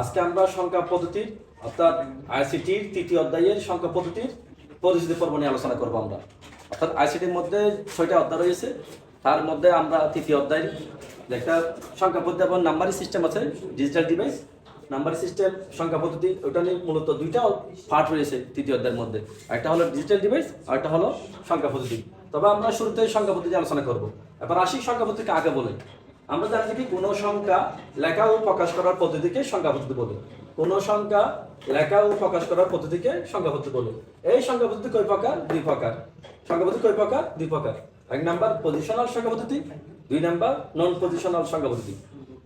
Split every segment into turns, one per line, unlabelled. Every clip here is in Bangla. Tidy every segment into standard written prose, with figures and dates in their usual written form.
আজকে আমরা সংখ্যা পদ্ধতির অর্থাৎ আইসিটির তৃতীয় অধ্যায়ের সংখ্যা পদ্ধতির পরিচিতি পর্ব নিয়ে আলোচনা করবো আমরা। অর্থাৎ আইসিটির মধ্যে 6টা অধ্যায় রয়েছে, তার মধ্যে আমরা তৃতীয় অধ্যায় একটা সংখ্যা পদ্ধতি এবং নাম্বারিং সিস্টেম আছে, ডিজিটাল ডিভাইস নাম্বারিং সিস্টেম সংখ্যা পদ্ধতি, ওটা নিয়ে মূলত 2টা পার্ট রয়েছে তৃতীয় অধ্যায়ের মধ্যে। একটা হলো ডিজিটাল ডিভাইস আর একটা হলো সংখ্যা পদ্ধতি। তবে আমরা শুরুতে সংখ্যা পদ্ধতি আলোচনা করব। এবার আসি সংখ্যা পদ্ধতিকে আগে বলে। আমরা জানি কি কোনো সংখ্যা লেখা ও প্রকাশ করার পদ্ধতিকে সংখ্যা পদ্ধতি বলে। কোনো সংখ্যা লেখা ও প্রকাশ করার পদ্ধতিকে সংখ্যা পদ্ধতি বলে। এই সংখ্যা পদ্ধতি কয় প্রকার? 2 প্রকার। সংখ্যা পদ্ধতি কয় প্রকার? 2 প্রকার। 1 নাম্বার পজিশনাল সংখ্যা পদ্ধতি, 2 নাম্বার নন পজিশনাল সংখ্যা পদ্ধতি।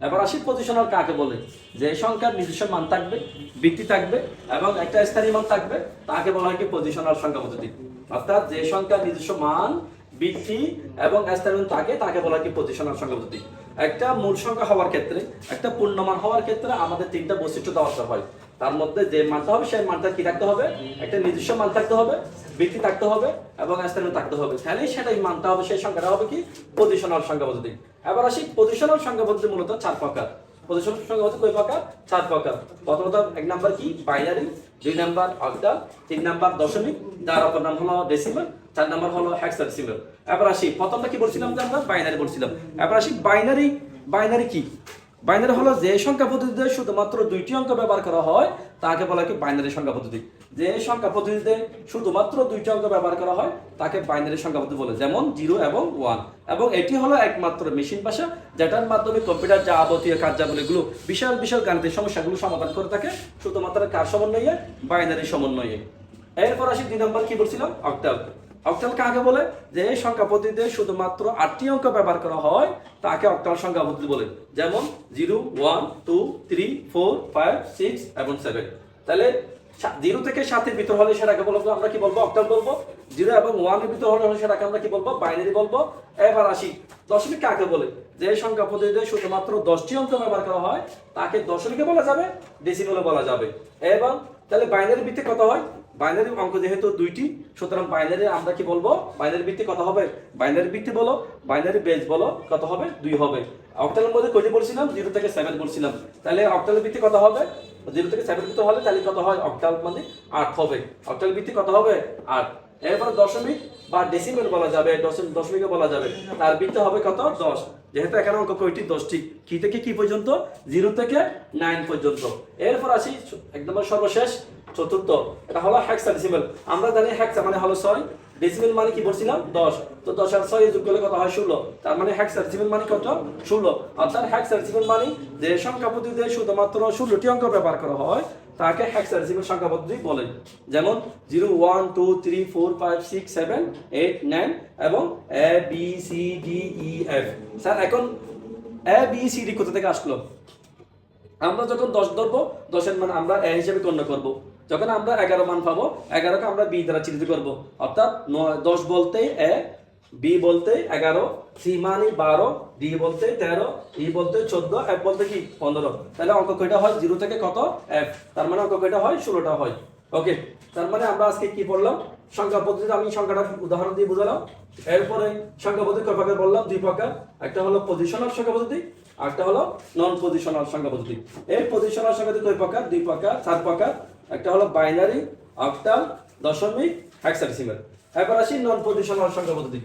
এবার আসি পজিশনাল কাকে বলে। যে সংখ্যার নিজস্ব মান থাকবে, ভিত্তি থাকবে এবং একটা স্থায়ী মান থাকবে, তাকে বলা হয় কি পজিশনাল সংখ্যা পদ্ধতি। অর্থাৎ যে সংখ্যার নিজস্ব মান, ভিত্তি এবং স্থায়ী মান থাকে, তাকে বলা হয় কি পজিশনাল সংখ্যা পদ্ধতি। একটা মূল সংখ্যা হওয়ার ক্ষেত্রে, একটা পূর্ণমান হওয়ার ক্ষেত্রে আমাদের 3টা বৈশিষ্ট্য দরকার হয়। তার মধ্যে যে মানটা হবে সেই মানটা কি থাকতে হবে? একটা নিজস্ব মান থাকতে হবে, ভিত্তি থাকতে হবে এবং স্থায়ী থাকতে হবে। তাহলে সেটাই মানটা হবে, সেই সংখ্যাটা হবে কি পজিশনাল সংখ্যা পদ্ধতি। এবার আসি পজিশনাল সংখ্যা পদ্ধতি মূলত 4 প্রকার। পজিশনাল সংখ্যা পদ্ধতি কয় প্রকার? 4 প্রকার। প্রথমত 1 নাম্বার কি বাইনারি, 2 নাম্বার অক্টাল, 3 নাম্বার দশমিক, যার অপর নাম হলো ডেসিমাল, 4 নাম্বার হলো হেক্সাডেসিমাল। এবার আসি প্রথমটা কি বলছিলাম যে আমরা বাইনারি বলছিলাম। এবার আসি বাইনারি। বাইনারি কি? বাইনারি হলো যে সংখ্যা পদ্ধতিতে শুধুমাত্র 2টি অঙ্ক ব্যবহার করা হয়, তাকে বলা হয় কি বাইনারি সংখ্যা পদ্ধতি। যে সংখ্যা পদ্ধতিতে শুধুমাত্র 2টি অঙ্ক ব্যবহার করা হয়, তাকে বাইনারি সংখ্যা পদ্ধতি বলে, যেমন 0 এবং 1। এবং এটি হলো একমাত্র মেশিন ভাষা, যেটার মাধ্যমে কম্পিউটার যাবতীয় কার্যাবলীগুলো, বিশাল বিশাল গাণিতিক সমস্যাগুলো সমাধান করে থাকে শুধুমাত্র কার সমন্বয়ে? বাইনারি সমন্বয়ে। এরপর আসি 2 নম্বর কি বলছিলাম? অক্টাল। অক্টাল কাকে বলে? যে সংখ্যা পদ্ধতিতে শুধুমাত্র 8টি অঙ্ক ব্যবহার করা হয়, তাকে অক্টাল সংখ্যা পদ্ধতি বলে, যেমন 0, 1, 2, 3, 4, 5, 6 এবং 7। তাহলে 0 থেকে 7 এর ভিতর হলে সেটাকে বলবো আমরা কি বলবো? অক্টাল বলবো। 0 এবং 1 এর ভিতর হলে সেটাকে আমরা কি বলবো? বাইনারি বলবো। এবার আসি দশমিক কাকে বলে? যে সংখ্যা পদ্ধতিতে শুধুমাত্র 10টি অঙ্ক ব্যবহার করা হয়, তাকে দশমিকে বলা যাবে, ডেসিমালে বলা যাবে। এবং তাহলে বাইনারি ভিত্তি কত হয়? বাইনারি অঙ্ক যেহেতু 2টি, সুতরাং বাইনারি আমরা কি বলবো? বাইনারি ভিত্তি কত হবে? বাইনারি ভিত্তি বলো, বাইনারি বেস বলো, কত হবে? 2 হবে। অক্টালের মধ্যে কয়টি বলছিলাম? 0 থেকে 7 বলছিলাম। তাহলে অক্টালের ভিত্তি কত হবে? 0 থেকে 7 ভিত্তি হলে তাহলে কত হয়? অক্টাল মানে 8 হবে। অক্টাল ভিত্তি কত হবে? 8। এরপর দশমিক বা ডেসিমেল বলা যাবে, দশমিকে বলা যাবে, তার ভিত্তি হবে কত? 10। যেহেতু এখানে অঙ্ক কয়টি? 10টি। কি থেকে কি পর্যন্ত? 0 থেকে 9 পর্যন্ত। এরপর আসি একদম সর্বশেষ চতুর্থ, এটা হলো হেক্সাডেসিমাল। আমরা জানি হেক্সা মানে হলো 6, ডেসিমাল মানে কি বলছিলাম? 10। তো 10 আর 6 যোগ করলে কত হয়? 16। তার মানে হেক্সাডেসিমাল মানে কত? 16। অর্থাৎ হেক্সাডেসিমাল মানে যে সংখ্যা পদ্ধতিতে শুধুমাত্র 16টি অঙ্ক ব্যবহার করা হয়, তাকে হেক্সাডেসিমাল সংখ্যা পদ্ধতি বলে। যেমন 0, 1, 2, 3, 4, 5, 6, 7, 8, 9 এবং A B C D E F। Sir এখন A B C D কোথা থেকে আসলো? আমরা যখন 10 ধরবো, 10-এর মান আমরা A হিসেবে গণ্য করব। যখন আমরা 11 মান পাবো, 11কে আমরা B দ্বারা চিহ্নিত করব। অর্থাৎ 10 বলতে A, B বলতে 11, C মানে 12, D বলতে 13, E বলতে 14, F বলতে কি 15। তাহলে অঙ্ক কয়টা হয়? 0 থেকে কত? F। তার মানে অঙ্ক কয়টা হয়? 16টা হয়। ওকে, তার মানে আমরা আজকে কি পড়লাম? সংখ্যা পদ্ধতিতে আমি সংখ্যাটা উদাহরণ দিয়ে বুঝালাম। এরপরে সংখ্যা পদ্ধতি কয় প্রকার বললাম? 2 প্রকার। একটা হলো পজিশনাল সংখ্যা পদ্ধতি, আরেকটা হলো নন পজিশনাল সংখ্যা পদ্ধতি। এই পজিশনাল সংখ্যা পদ্ধতি কয় প্রকার? 2 প্রকার, 4 প্রকার। একটা হলো বাইনারি, অক্টাল, দশমিক, হেক্সাডেসিমাল। এবার আসি নন পজিশনাল সংখ্যা পদ্ধতি।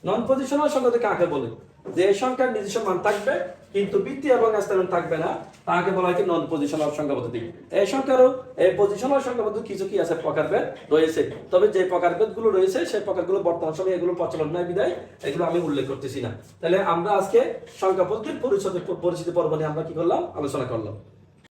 নন পজিশনাল সংখ্যা পদ্ধতি কাকে বলে? যে সংখ্যার নিজস্ব মান থাকবে কিন্তু ভিত্তি এবং স্থান থাকবে না, তাকে বলা হয় কি নন পজিশনাল সংখ্যা পদ্ধতি। এই সংখ্যারও এই পজিশনাল সংখ্যা পদ্ধতি কিছু কি আছে? প্রকারভেদ রয়েছে। তবে যে প্রকারভেদগুলো রয়েছে সেই প্রকারগুলো বর্তমান সময়ে এগুলো প্রচলন নাই বিধায় এগুলো আমি উল্লেখ করতেছি না। তাহলে আমরা আজকে সংখ্যা পদ্ধতির পরিচিতি পর্ব নিয়ে আমরা কি করলাম? আলোচনা করলাম।